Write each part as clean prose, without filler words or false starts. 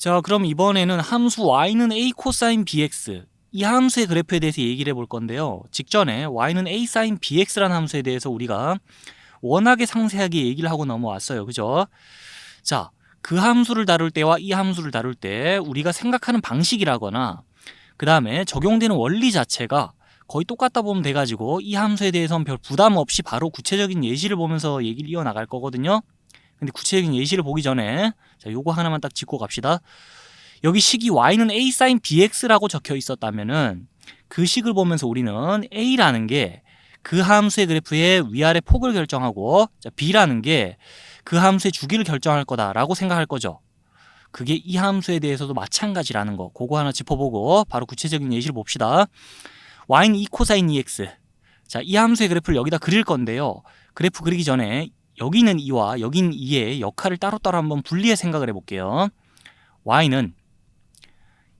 자, 그럼 이번에는 함수 y는 a 코사인 bx 이 함수의 그래프에 대해서 얘기를 해볼 건데요. 직전에 y는 a 사인 bx라는 함수에 대해서 우리가 워낙에 상세하게 얘기를 하고 넘어왔어요. 그죠? 자, 그 함수를 다룰 때와 이 함수를 다룰 때 우리가 생각하는 방식이라거나 그 다음에 적용되는 원리 자체가 거의 똑같다 보면 돼가지고 이 함수에 대해서는 별 부담 없이 바로 구체적인 예시를 보면서 얘기를 이어나갈 거거든요. 근데 구체적인 예시를 보기 전에 자, 요거 하나만 딱 짚고 갑시다. 여기 식이 y는 a sin bx라고 적혀 있었다면은 그 식을 보면서 우리는 a라는 게 그 함수의 그래프의 위아래 폭을 결정하고 b라는 게 그 함수의 주기를 결정할 거다라고 생각할 거죠. 그게 이 함수에 대해서도 마찬가지라는 거. 그거 하나 짚어보고 바로 구체적인 예시를 봅시다. y는 2 코사인 2x. 자, 이 함수의 그래프를 여기다 그릴 건데요. 그래프 그리기 전에 여기는 2와 여기는 2의 역할을 따로따로 한번 분리해 생각을 해볼게요. y는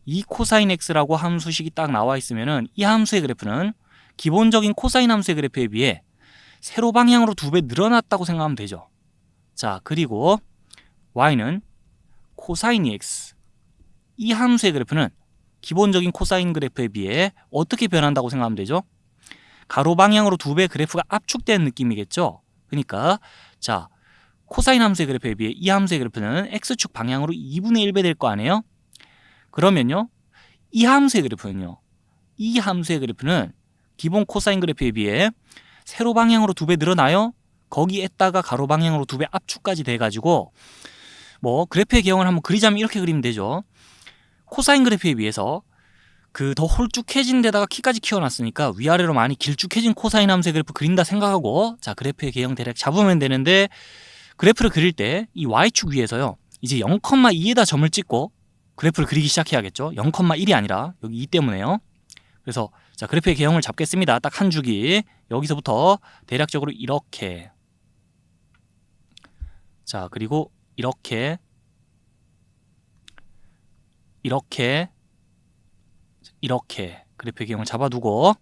2 코사인 x라고 함수식이 딱 나와 있으면은 이 함수의 그래프는 기본적인 코사인 함수의 그래프에 비해 세로 방향으로 2배 늘어났다고 생각하면 되죠. 자, 그리고 y는 코사인 x 이 함수의 그래프는 기본적인 코사인 그래프에 비해 어떻게 변한다고 생각하면 되죠? 가로 방향으로 2배 그래프가 압축되는 느낌이겠죠. 그러니까 자, 코사인 함수의 그래프에 비해 이 함수의 그래프는 x축 방향으로 2분의 1배 될 거 아니에요? 그러면요, 이 함수의 그래프는요, 이 함수의 그래프는 기본 코사인 그래프에 비해 세로 방향으로 2배 늘어나요? 거기에다가 가로 방향으로 2배 압축까지 돼가지고 뭐 그래프의 개형을 한번 그리자면 이렇게 그리면 되죠. 코사인 그래프에 비해서 그 더 홀쭉해진 데다가 키까지 키워놨으니까 위아래로 많이 길쭉해진 코사인 함수의 그래프 그린다 생각하고 자, 그래프의 개형 대략 잡으면 되는데 그래프를 그릴 때 이 y축 위에서요, 이제 0,2에다 점을 찍고 그래프를 그리기 시작해야겠죠. 0,1이 아니라 여기 2 때문에요. 그래서 자, 그래프의 개형을 잡겠습니다. 딱 한 주기. 여기서부터 대략적으로 이렇게, 자, 그리고 이렇게 이렇게 그래프의 개형을 잡아두고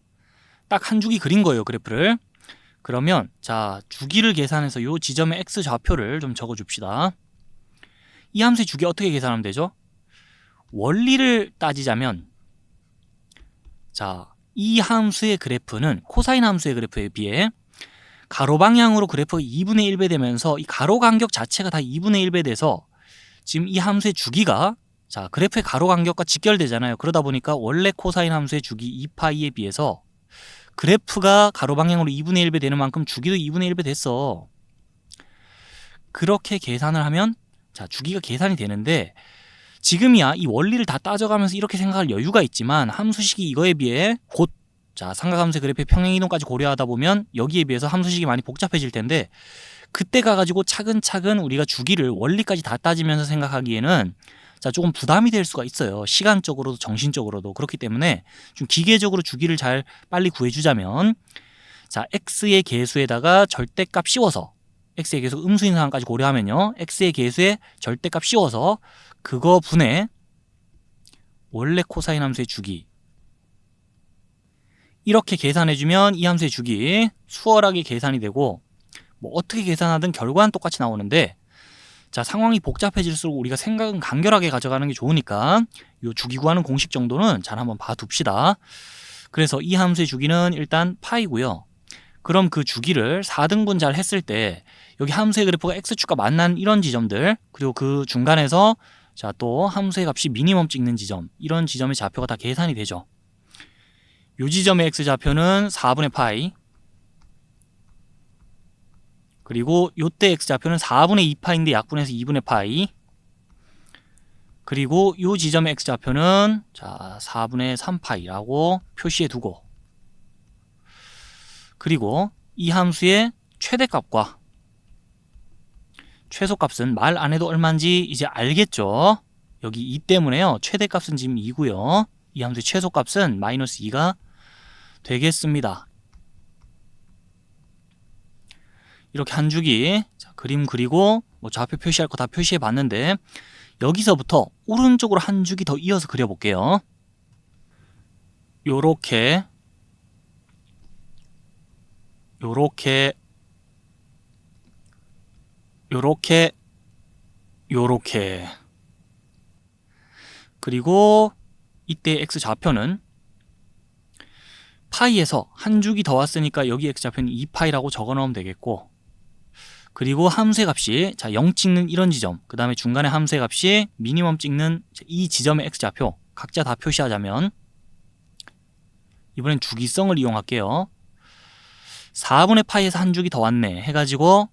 딱 한 주기 그린 거예요, 그래프를. 그러면 자, 주기를 계산해서 요 지점의 x 좌표를 좀 적어줍시다. 이 함수의 주기 어떻게 계산하면 되죠? 원리를 따지자면 자, 이 함수의 그래프는 코사인 함수의 그래프에 비해 가로 방향으로 그래프가 2분의 1배 되면서 이 가로 간격 자체가 다 2분의 1배 돼서 지금 이 함수의 주기가 자, 그래프의 가로 간격과 직결되잖아요. 그러다 보니까 원래 코사인 함수의 주기 2파이에 비해서 그래프가 가로 방향으로 2분의 1배 되는 만큼 주기도 2분의 1배 됐어. 그렇게 계산을 하면 자, 주기가 계산이 되는데 지금이야 이 원리를 다 따져가면서 이렇게 생각할 여유가 있지만 함수식이 이거에 비해 곧 자, 삼각함수의 그래프의 평행이동까지 고려하다 보면 여기에 비해서 함수식이 많이 복잡해질 텐데 그때 가가지고 차근차근 우리가 주기를 원리까지 다 따지면서 생각하기에는 자, 조금 부담이 될 수가 있어요. 시간적으로도 정신적으로도. 그렇기 때문에 좀 기계적으로 주기를 잘 빨리 구해주자면 자, x의 계수에다가 절대값 씌워서 x의 계수 음수인 상황까지 고려하면요, x의 계수에 절대값 씌워서 그거 분의 원래 코사인 함수의 주기 이렇게 계산해주면 이 함수의 주기 수월하게 계산이 되고 뭐 어떻게 계산하든 결과는 똑같이 나오는데 자, 상황이 복잡해질수록 우리가 생각은 간결하게 가져가는 게 좋으니까 이 주기 구하는 공식 정도는 잘 한번 봐둡시다. 그래서 이 함수의 주기는 일단 파이고요. 그럼 그 주기를 4등분 잘 했을 때 여기 함수의 그래프가 x축과 만나는 이런 지점들, 그리고 그 중간에서 자, 또 함수의 값이 미니멈 찍는 지점, 이런 지점의 좌표가 다 계산이 되죠. 이 지점의 x좌표는 4분의 파이, 그리고 요때 x좌표는 4분의 2파인데 약분해서 2분의 파이, 그리고 이 지점의 x좌표는 자, 4분의 3파이라고 표시해 두고, 그리고 이 함수의 최대값과 최소값은 말 안 해도 얼마인지 이제 알겠죠? 여기 2 때문에요. 최대값은 지금 2고요. 이 함수의 최소값은 마이너스 2가 되겠습니다. 이렇게 한 주기 자, 그림 그리고 뭐 좌표 표시할 거 다 표시해 봤는데 여기서부터 오른쪽으로 한 주기 더 이어서 그려볼게요. 요렇게 요렇게 요렇게 요렇게 그리고 이때 x좌표는 파이에서 한 주기 더 왔으니까 여기 x좌표는 2파이라고 적어놓으면 되겠고, 그리고 함수의 값이 0 찍는 이런 지점, 그 다음에 중간에 함수의 값이 미니멈 찍는 이 지점의 x좌표 각자 다 표시하자면, 이번엔 주기성을 이용할게요. 4분의 파이에서 한 주기 더 왔네 해가지고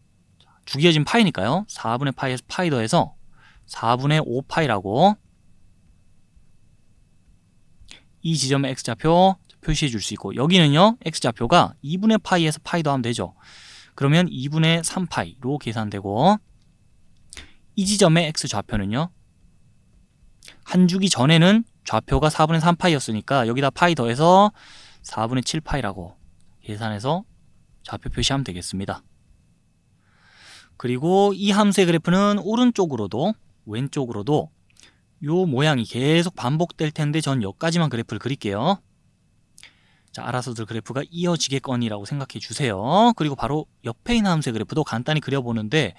주기어진 파이니까요, 4분의 파이에서 파이 더해서 4분의 5파이라고 이 지점의 x좌표 표시해 줄 수 있고, 여기는요 x좌표가 2분의 파이에서 파이 더하면 되죠. 그러면 2분의 3파이로 계산되고, 이 지점의 x좌표는요, 한 주기 전에는 좌표가 4분의 3파이였으니까 여기다 파이 더해서 4분의 7파이라고 계산해서 좌표 표시하면 되겠습니다. 그리고 이 함수의 그래프는 오른쪽으로도 왼쪽으로도 요 모양이 계속 반복될 텐데, 전 여기까지만 그래프를 그릴게요. 자, 알아서들 그래프가 이어지겠거니라고 생각해 주세요. 그리고 바로 옆에 있는 함수의 그래프도 간단히 그려보는데,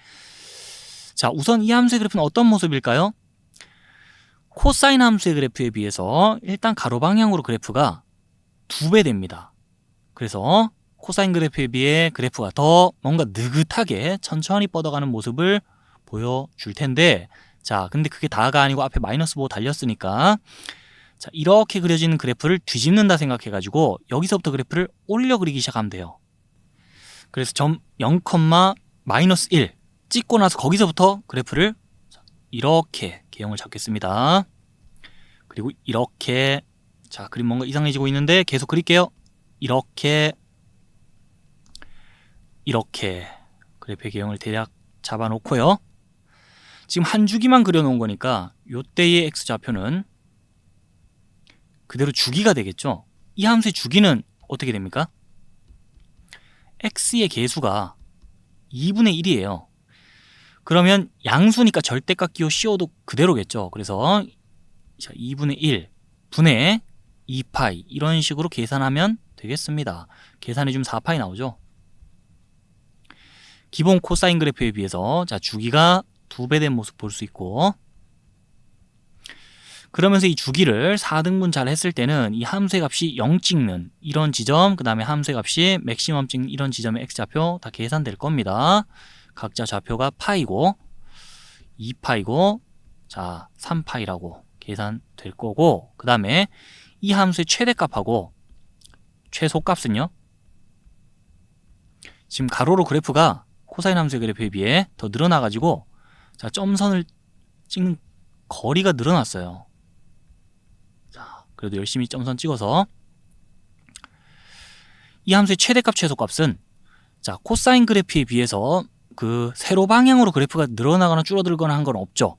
자, 우선 이 함수의 그래프는 어떤 모습일까요? 코사인 함수의 그래프에 비해서 일단 가로 방향으로 그래프가 2배 됩니다. 그래서 코사인 그래프에 비해 그래프가 더 뭔가 느긋하게 천천히 뻗어가는 모습을 보여줄 텐데, 자, 근데 그게 다가 아니고 앞에 마이너스 보고 달렸으니까, 자, 이렇게 그려지는 그래프를 뒤집는다 생각해가지고 여기서부터 그래프를 올려 그리기 시작하면 돼요. 그래서 점 0,-1 찍고 나서 거기서부터 그래프를 이렇게 개형을 잡겠습니다. 그리고 이렇게, 자, 그림 뭔가 이상해지고 있는데 계속 그릴게요. 이렇게 그래프의 개형을 대략 잡아놓고요. 지금 한 주기만 그려놓은 거니까 요때의 x좌표는 그대로 주기가 되겠죠. 이 함수의 주기는 어떻게 됩니까? x의 계수가 2분의 1이에요. 그러면 양수니까 절대값 기호 씌워도 그대로겠죠. 그래서 2분의 1 분의 2파이 이런 식으로 계산하면 되겠습니다. 계산해주면 4파이 나오죠. 기본 코사인 그래프에 비해서 자, 주기가 2배 된 모습 볼 수 있고, 그러면서 이 주기를 4등분 잘 했을 때는 이 함수의 값이 0 찍는 이런 지점, 그 다음에 함수의 값이 맥시멈 찍는 이런 지점의 x좌표 다 계산될 겁니다. 각자 좌표가 파이고 2파이고 자 3파이라고 계산될 거고, 그 다음에 이 함수의 최대값하고 최소값은요, 지금 가로로 그래프가 코사인 함수의 그래프에 비해 더 늘어나가지고, 자, 점선을 찍는 거리가 늘어났어요. 자, 그래도 열심히 점선 찍어서 이 함수의 최대값 최소값은, 자, 코사인 그래프에 비해서 그 세로 방향으로 그래프가 늘어나거나 줄어들거나 한 건 없죠.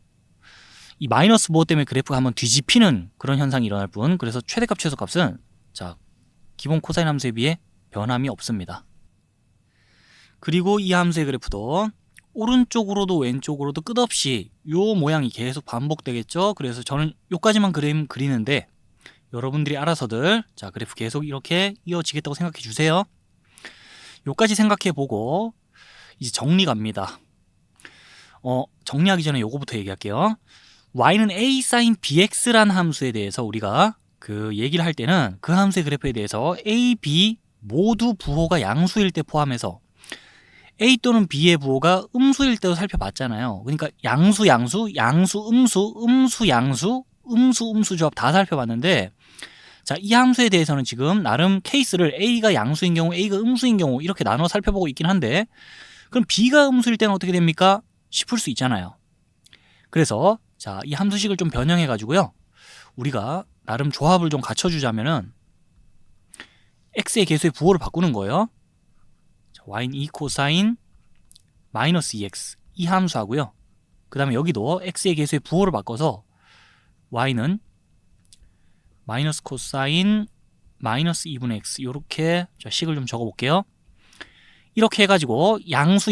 이 마이너스 보호 때문에 그래프가 한번 뒤집히는 그런 현상이 일어날 뿐, 그래서 최대값 최소값은 자, 기본 코사인 함수에 비해 변함이 없습니다. 그리고 이 함수의 그래프도 오른쪽으로도 왼쪽으로도 끝없이 요 모양이 계속 반복되겠죠. 그래서 저는 요까지만 그리는데 여러분들이 알아서들 자, 그래프 계속 이렇게 이어지겠다고 생각해 주세요. 요까지 생각해 보고 이제 정리 갑니다. 정리하기 전에 요거부터 얘기할게요. y는 a sin bx라는 함수에 대해서 우리가 그 얘기를 할 때는 그 함수의 그래프에 대해서 a, b 모두 부호가 양수일 때 포함해서 a 또는 b의 부호가 음수일 때도 살펴봤잖아요. 그러니까 양수, 음수 조합 다 살펴봤는데, 자, 이 함수에 대해서는 지금 나름 케이스를 a가 양수인 경우, a가 음수인 경우 이렇게 나눠 살펴보고 있긴 한데, 그럼 b가 음수일 때는 어떻게 됩니까? 싶을 수 있잖아요. 그래서 자, 이 함수식을 좀 변형해 가지고요, 우리가 나름 조합을 좀 갖춰주자면은 x의 계수의 부호를 바꾸는 거예요. y는 2 코사인 마이너스 2x 이 함수하고요, 그 다음에 여기도 x의 계수의 부호를 바꿔서 y는 마이너스 코사인 마이너스 2분의 x 이렇게 식을 좀 적어 볼게요. 이렇게 해가지고 양수,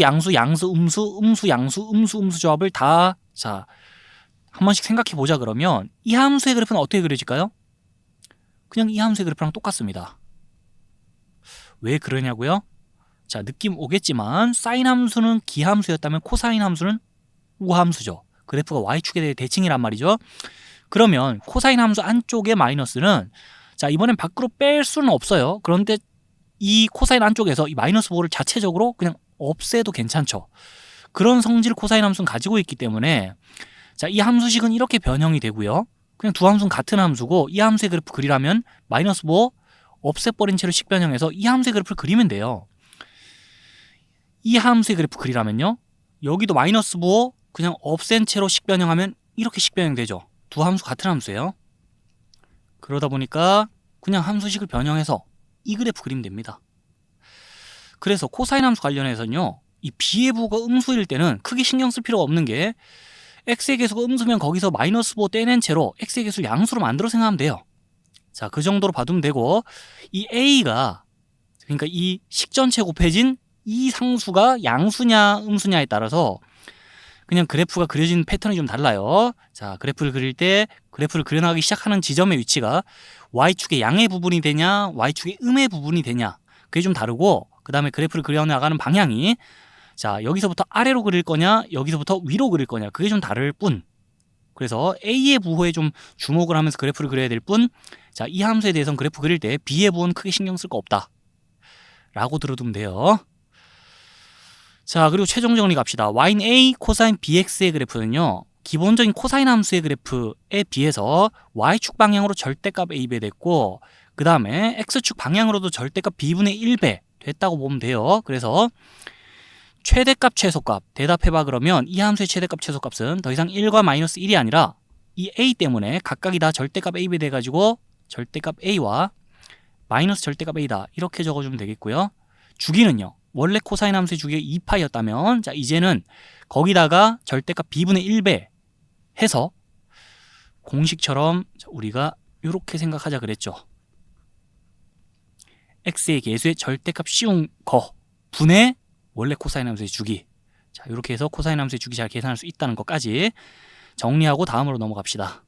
음수 조합을 다 자, 한 번씩 생각해 보자. 그러면 이 함수의 그래프는 어떻게 그려질까요? 그냥 이 함수의 그래프랑 똑같습니다. 왜 그러냐고요? 자, 느낌 오겠지만 사인 함수는 기함수였다면 코사인 함수는 우함수죠. 그래프가 y축에 대해 대칭이란 말이죠. 그러면 코사인 함수 안쪽의 마이너스는 자 이번엔 밖으로 뺄 수는 없어요. 그런데 이 코사인 안쪽에서 이 마이너스 5를 자체적으로 그냥 없애도 괜찮죠. 그런 성질 코사인 함수는 가지고 있기 때문에 자 이 함수식은 이렇게 변형이 되고요. 그냥 두 함수는 같은 함수고 이 함수의 그래프 그리라면 마이너스 5 없애버린 채로 식변형해서 이 함수의 그래프를 그리면 돼요. 이 함수의 그래프 그리라면요. 여기도 마이너스 5 그냥 없앤 채로 식변형하면 이렇게 식변형 되죠. 두 함수 같은 함수예요. 그러다 보니까 그냥 함수식을 변형해서 이 그래프 그리면 됩니다. 그래서 코사인 함수 관련해서는요. 이 b의 부호가 음수일 때는 크게 신경 쓸 필요가 없는 게 x의 계수가 음수면 거기서 마이너스 5 떼낸 채로 x의 계수를 양수로 만들어 생각하면 돼요. 자, 그 정도로 봐두면 되고 이 a가 그러니까 이 식 전체 곱해진 이 상수가 양수냐 음수냐에 따라서 그냥 그래프가 그려진 패턴이 좀 달라요. 자, 그래프를 그릴 때 그래프를 그려나가기 시작하는 지점의 위치가 y축의 양의 부분이 되냐 y축의 음의 부분이 되냐 그게 좀 다르고 그 다음에 그래프를 그려나가는 방향이 자 여기서부터 아래로 그릴 거냐 여기서부터 위로 그릴 거냐 그게 좀 다를 뿐 그래서 A의 부호에 좀 주목을 하면서 그래프를 그려야 될 뿐 자 이 함수에 대해서는 그래프 그릴 때 B의 부호는 크게 신경 쓸 거 없다 라고 들어두면 돼요. 자 그리고 최종 정리 갑시다. y는 A 코사인 bx의 그래프는요 기본적인 코사인 함수의 그래프에 비해서 y축 방향으로 절대값 a배 됐고 그 다음에 x축 방향으로도 절대값 b분의 1배 됐다고 보면 돼요. 그래서 최대값 최소값 대답해봐 그러면 이 함수의 최대값 최소값은 더 이상 1과 마이너스 1이 아니라 이 a 때문에 각각이 다 절대값 a배 돼가지고 절대값 a와 마이너스 절대값 a다 이렇게 적어주면 되겠고요. 주기는요 원래 코사인 함수의 주기가 2파이였다면 자 이제는 거기다가 절대값 b분의 1배 해서 공식처럼 우리가 이렇게 생각하자 그랬죠. x의 계수의 절대값 씌운 거 분의 원래 코사인 함수의 주기. 자 이렇게 해서 코사인 함수의 주기 잘 계산할 수 있다는 것까지 정리하고 다음으로 넘어갑시다.